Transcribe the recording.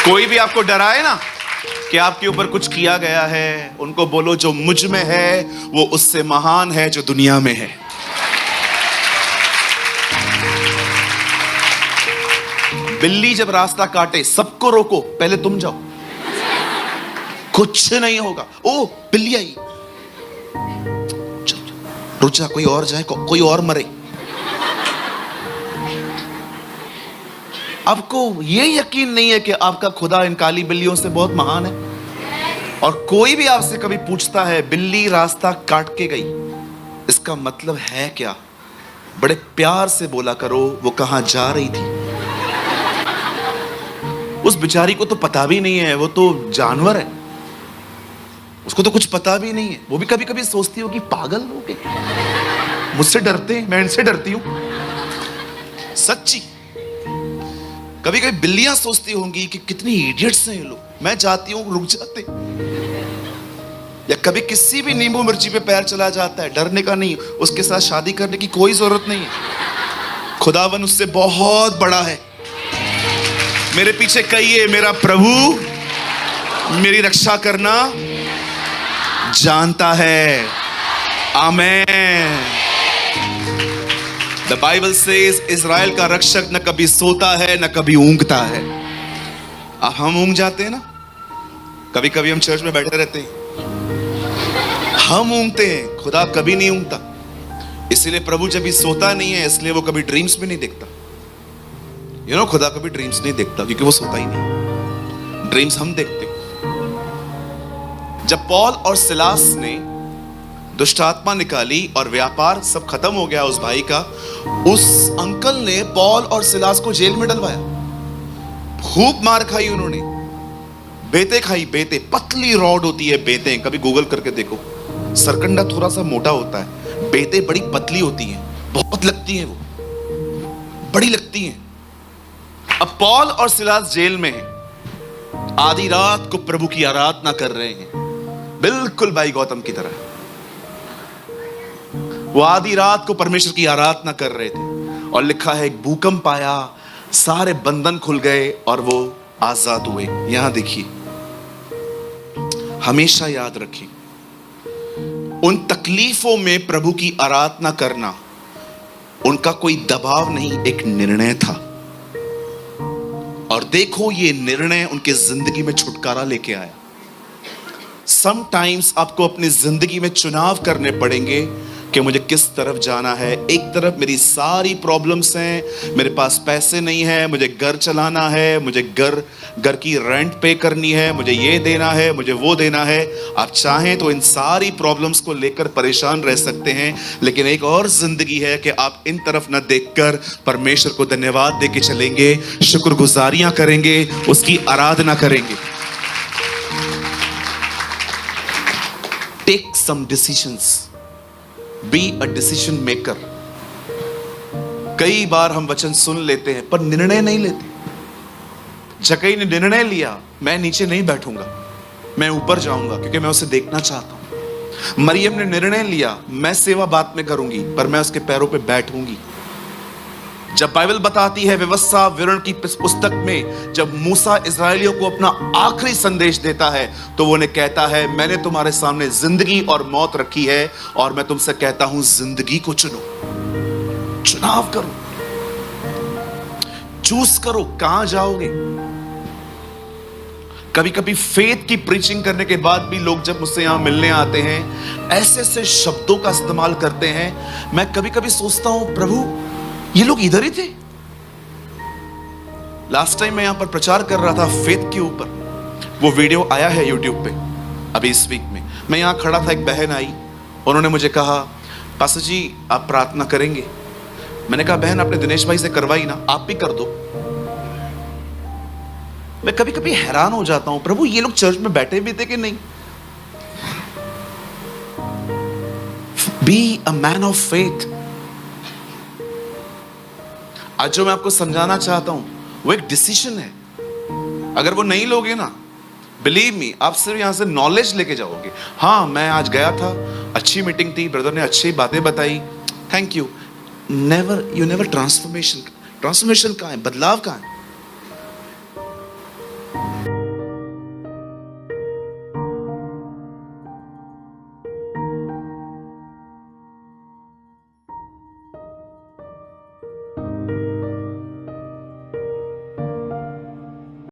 कोई भी आपको डराए ना कि आपके ऊपर कुछ किया गया है, उनको बोलो जो मुझ में है वो उससे महान है जो दुनिया में है। बिल्ली जब रास्ता काटे सबको रोको, पहले तुम जाओ, कुछ नहीं होगा। ओ बिल्ली आई, रुक जा, कोई और जाए, कोई और मरे। आपको ये यकीन नहीं है कि आपका खुदा इन काली बिल्लियों से बहुत महान है? और कोई भी आपसे कभी पूछता है बिल्ली रास्ता काट के गई, इसका मतलब है क्या? बड़े प्यार से बोला करो वो कहां जा रही थी। उस बेचारी को तो पता भी नहीं है, वो तो जानवर है, उसको तो कुछ पता भी नहीं है। वो भी कभी कभी सोचती हो कि पागल हो गए, मुझसे डरते हैं, मैं इनसे डरती हूं। सच्ची कभी कभी बिल्लियां सोचती होंगी कि कितनी इडियट्स हैं ये लोग, मैं जाती हूं रुक जाते। या कभी किसी भी नींबू मिर्ची पे पैर चला जाता है, डरने का नहीं, उसके साथ शादी करने की कोई जरूरत नहीं है। खुदावन उससे बहुत बड़ा है। मेरे पीछे कहिए, मेरा प्रभु मेरी रक्षा करना जानता है। आमेन। The Bible says इज़राइल का रक्षक न कभी सोता है न कभी ऊँघता है। अब हम ऊँघ जाते हैं ना, कभी कभी हम चर्च में बैठे रहते हैं, हम ऊँघते हैं, खुदा कभी नहीं ऊँघता। इसीलिए प्रभु जब भी सोता नहीं है, इसलिए वो कभी ड्रीम्स में नहीं देखता। खुदा कभी ड्रीम्स नहीं देखता क्योंकि वो सोता ही नहीं, ड्रीम्स हम देखते। जब पौल और सिलास ने दुष्ट आत्मा निकाली और व्यापार सब खत्म हो गया उस भाई का, उस अंकल ने पौल और सिलास को जेल में डलवाया। खूब मार खाई उन्होंने, बेते खाई, बेते, पतली रॉड होती है बेते, कभी गूगल करके देखो। सरकंडा थोड़ा सा मोटा होता है, बेते बड़ी पतली होती हैं, बहुत लगती हैं, वो बड़ी लगती हैं। अब पौल और सिलास जेल में हैं, आधी रात को प्रभु की आराधना कर रहे हैं, बिल्कुल भाई गौतम की तरह। वो आधी रात को परमेश्वर की आराधना कर रहे थे और लिखा है एक भूकंप आया, सारे बंधन खुल गए और वो आजाद हुए। यहां देखिए, हमेशा याद रखें, उन तकलीफों में प्रभु की आराधना करना उनका कोई दबाव नहीं, एक निर्णय था। और देखो ये निर्णय उनके जिंदगी में छुटकारा लेके आया। समटाइम्स आपको अपनी जिंदगी में चुनाव करने पड़ेंगे कि मुझे किस तरफ जाना है। एक तरफ मेरी सारी प्रॉब्लम्स हैं, मेरे पास पैसे नहीं है, मुझे घर चलाना है, मुझे घर की रेंट पे करनी है, मुझे ये देना है, मुझे वो देना है। आप चाहें तो इन सारी प्रॉब्लम्स को लेकर परेशान रह सकते हैं, लेकिन एक और जिंदगी है कि आप इन तरफ न देखकर परमेश्वर को धन्यवाद देके चलेंगे, शुक्रगुजारियां करेंगे, उसकी आराधना करेंगे। Take some decisions, be a decision maker. कई बार हम वचन सुन लेते हैं पर निर्णय नहीं लेते। जक्कई ने निर्णय लिया, मैं नीचे नहीं बैठूंगा, मैं ऊपर जाऊंगा क्योंकि मैं उसे देखना चाहता हूं। मरियम ने निर्णय लिया, मैं सेवा बात में करूंगी पर मैं उसके पैरों पे बैठूंगी। जब बाइबल बताती है व्यवस्था विवरण की पुस्तक में, जब मूसा इस्राएलियों को अपना आखिरी संदेश देता है तो वो उन्हें कहता है, मैंने तुम्हारे सामने जिंदगी और मौत रखी है और मैं तुमसे कहता हूं जिंदगी को चुनो, चुनाव करो, चूज करो कहां जाओगे। कभी कभी फेथ की प्रीचिंग करने के बाद भी लोग जब मुझसे यहां मिलने आते हैं, ऐसे ऐसे शब्दों का इस्तेमाल करते हैं, मैं कभी कभी सोचता हूं प्रभु ये लोग इधर ही थे। लास्ट टाइम मैं यहां पर प्रचार कर रहा था फेथ के ऊपर, वो वीडियो आया है यूट्यूब पे अभी इस वीक में। मैं यहां खड़ा था, एक बहन आई, उन्होंने मुझे कहा पास्टर जी आप प्रार्थना करेंगे? मैंने कहा बहन आपने दिनेश भाई से करवाई ना, आप भी कर दो। मैं कभी कभी हैरान हो जाता हूं, प्रभु ये लोग चर्च में बैठे भी थे कि नहीं? Be a man of faith. आज जो मैं आपको समझाना चाहता हूं वो एक डिसीजन है। अगर वो नहीं लोगे ना, बिलीव मी, आप सिर्फ यहां से नॉलेज लेके जाओगे। हाँ मैं आज गया था, अच्छी मीटिंग थी, ब्रदर ने अच्छी बातें बताई, thank you. Never, you never transformation. Transformation कहां है? बदलाव कहां है?